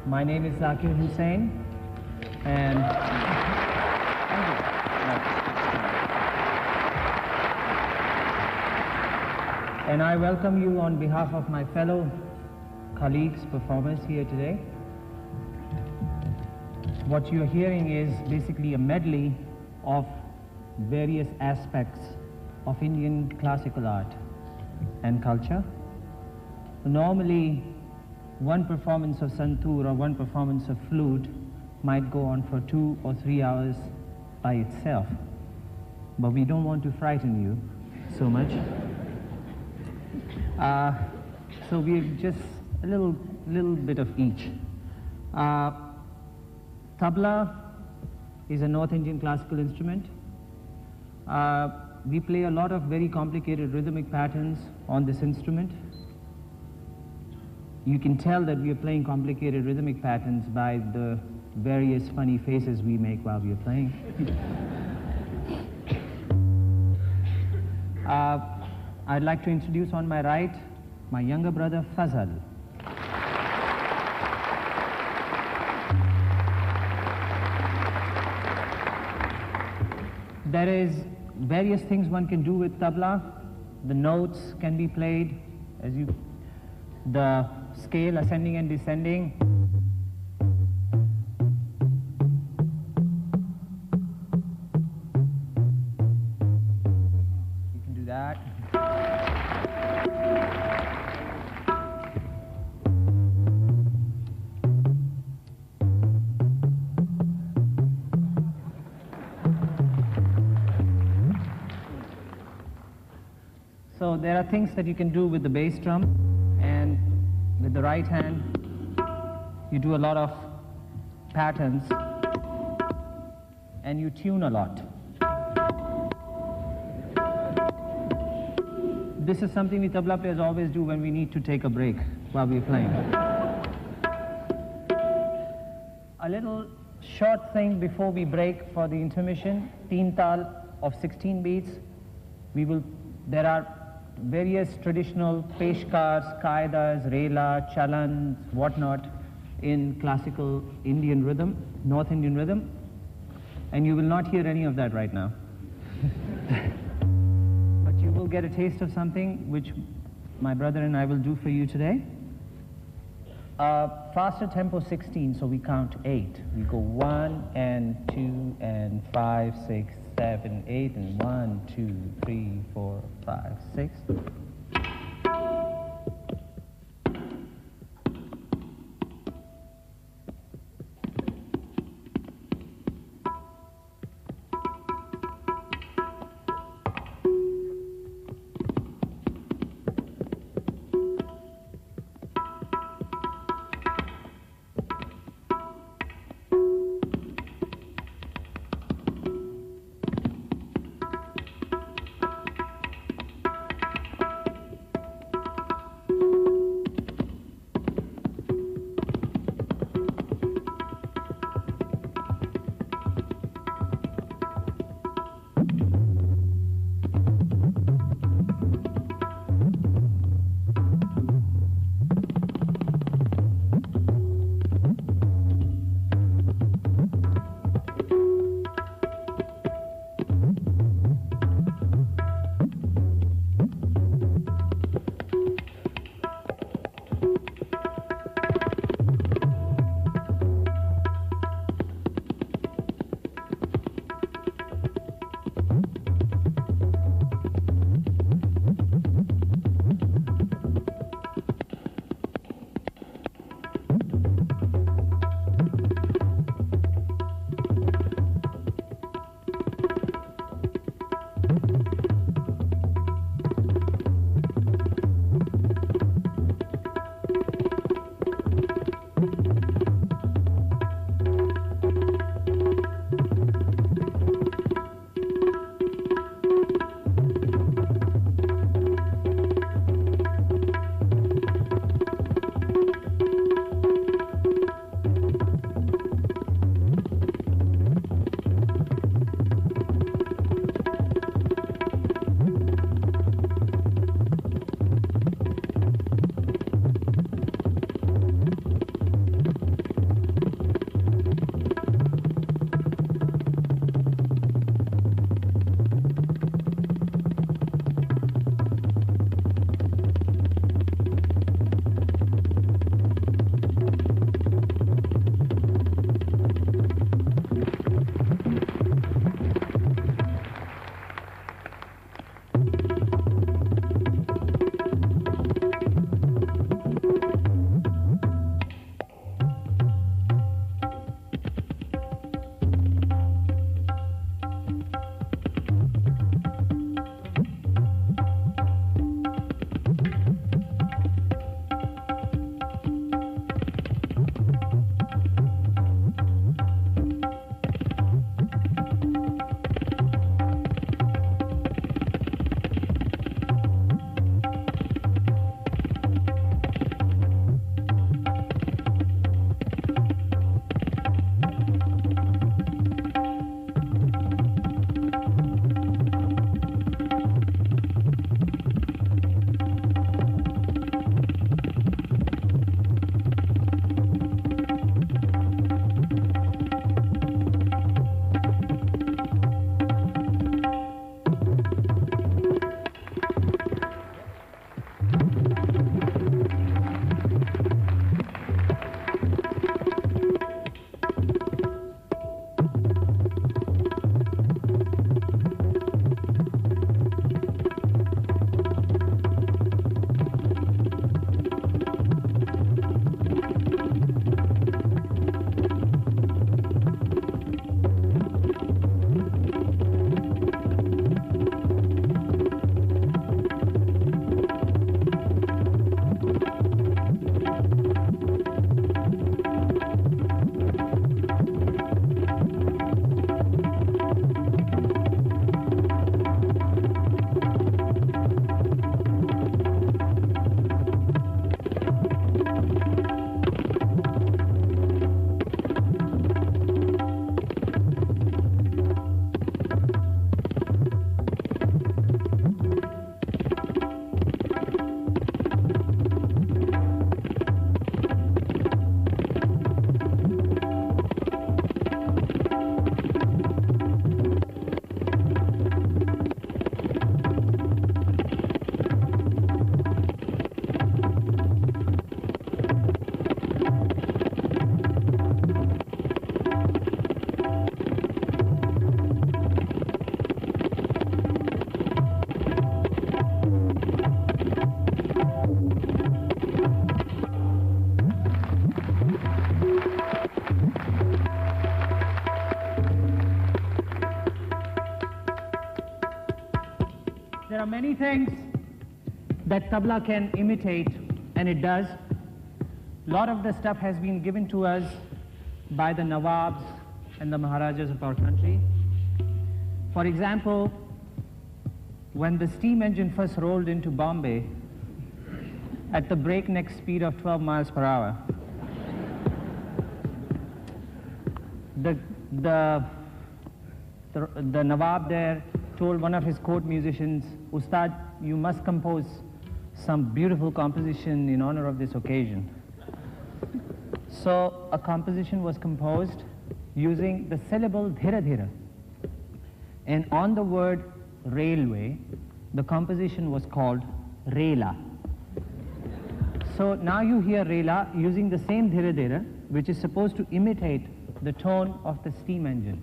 My name is Zakir Hussain, and I welcome you on behalf of my fellow colleagues, performers here today. What you're hearing is basically a medley of various aspects of Indian classical art and culture. Normally, one performance of santoor or one performance of flute might go on for 2 or 3 hours by itself, but we don't want to frighten you so much. So we're just a little bit of each. Tabla is a North Indian classical instrument. We play a lot of very complicated rhythmic patterns on this instrument. You can tell that we are playing complicated rhythmic patterns by the various funny faces we make while we are playing. I'd like to introduce on my right my younger brother Fazal. There is various things one can do with tabla. The notes can be played as the scale ascending and descending. You can do that. So there are things that you can do with the bass drum, and with the right hand you do a lot of patterns and you tune a lot. This is something we tabla players always do when we need to take a break while we're playing. A little short thing before we break for the intermission, teen tal of 16 beats. There are various traditional peshkars, kaidas, rela, chalans, whatnot in classical Indian rhythm, North Indian rhythm, and you will not hear any of that right now. But you will get a taste of something which my brother and I will do for you today. Faster tempo 16, so we count 8. We go 1 and 2 and 5, 6, 7, 8, and 1, 2, 3, 4, 5, 6. many things that tabla can imitate, and it does. A lot of the stuff has been given to us by the Nawabs and the Maharajas of our country. For example, when the steam engine first rolled into Bombay at the breakneck speed of 12 miles per hour, the Nawab there told one of his court musicians, "Ustad, you must compose some beautiful composition in honor of this occasion." So a composition was composed using the syllable dhira dhira. And on the word railway, the composition was called Rela. So now you hear Rela using the same dhira dhira, which is supposed to imitate the tone of the steam engine.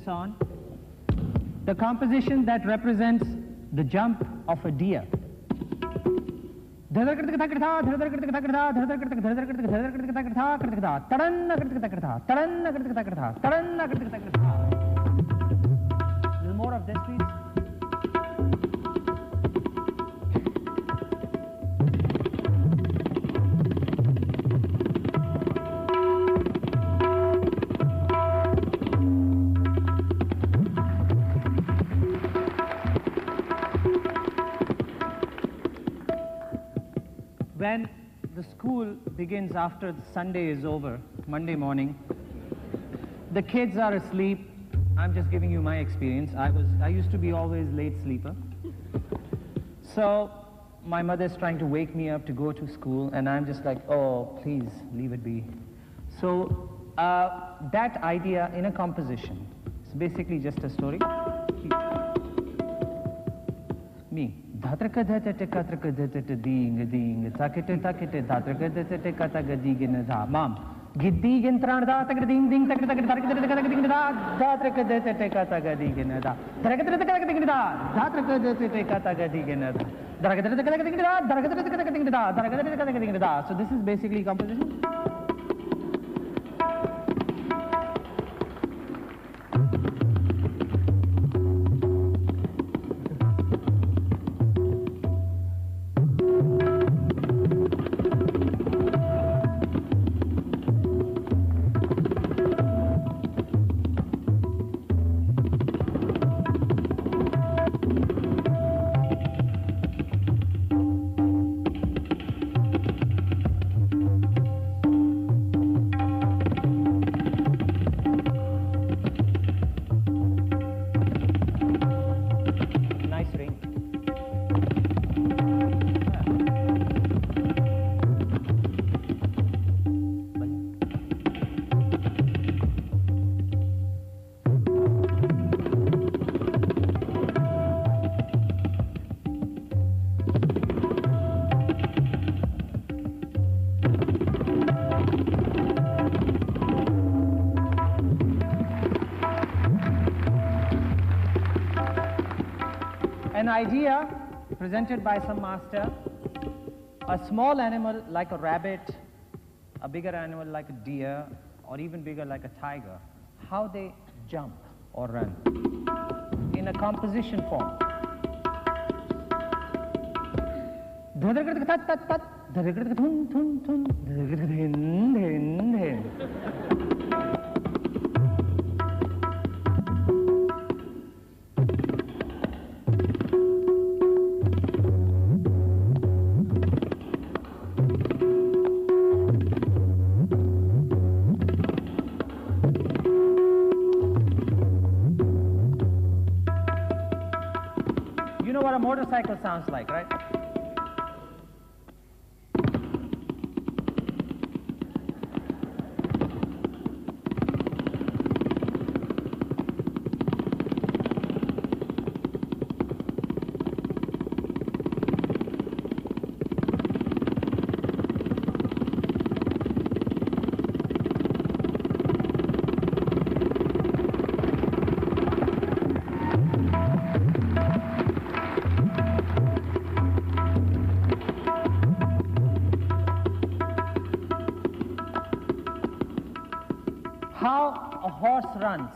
On the composition that represents the jump of a deer. A little more of this, please. When the school begins after the Sunday is over, Monday morning, the kids are asleep. I'm just giving you my experience. I used to be always late sleeper. So my mother's trying to wake me up to go to school, and I'm just like, oh, please leave it be. So that idea in a composition is basically just a story. Me. Mom. Giddigin tranada tagading ding so this is basically composition. an idea presented by some master, a small animal like a rabbit, a bigger animal like a deer, or even bigger like a tiger, how they jump or run in a composition form. You know what a motorcycle sounds like, right? How a horse runs.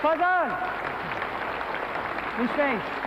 Fazal! Hussain.